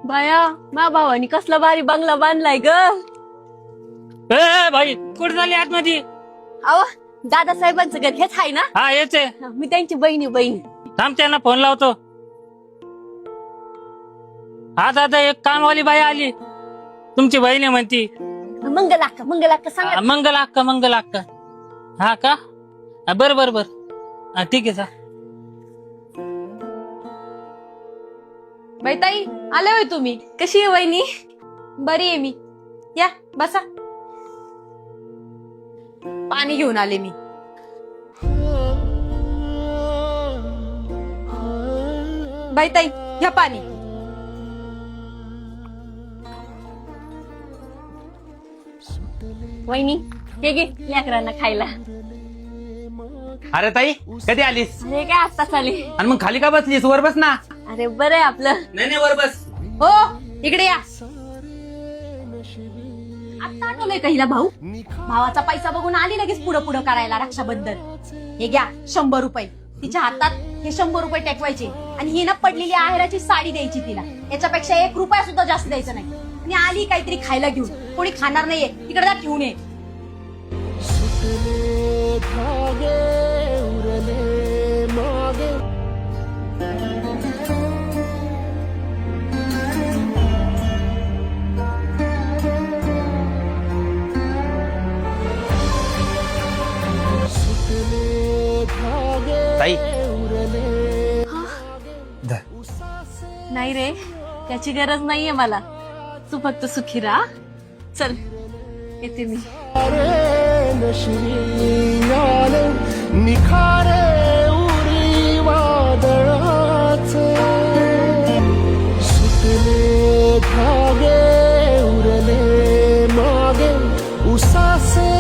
बाया मा भावानी कसला भारी बंगला बांधलाय ग. ए भाई कुठे झाली आतमध्ये? अहो दादासाहेबांचं घर हेच आहे ना. हा येते. मी त्यांची बहीण. थांब त्यांना फोन लावतो. हा दादा एक कामवाली बाई आली, तुमची बहीण आहे म्हणती. मंगल सांगा. मंगल अक्का. हा का? बर बर बर. ठीक आहे. बाई ताई आले होय तुम्ही. कशी आहे वहिनी? बरी आहे मी. या बसा. पाणी घेऊन आले मी. बाई ताई घ्या पाणी. वहिनी हे घे लेकरांना खायला. अरे ताई कधी आलीस? हे काय आत्ताच आले. आणि मग खाली का बसलीस? वर बस ना. अरे बरं आहे आपलं. नाही वर बस. हो इकडे या. आता आठवलंय का हिला भाऊ? भावाचा पैसा बघून आली लगेच पुढं करायला रक्षाबंधन. हे घ्या 100 रुपये. तिच्या हातात हे 100 रुपये टेकवायचे आणि ही ना पडलेली आहेराची साडी द्यायची तिला. याच्यापेक्षा 1 रुपया सुद्धा जास्त द्यायचा नाही. आणि आली काहीतरी खायला घेऊन. कोणी खाणार नाहीये तिकडे जा ठेवून ये. ताई नाही रे त्याची गरज नाहीये मला. तू फक्त सुखी राहा. चल येते मी. निखारे उरी वादळाचे सुटले धागे उरले मागे उसासे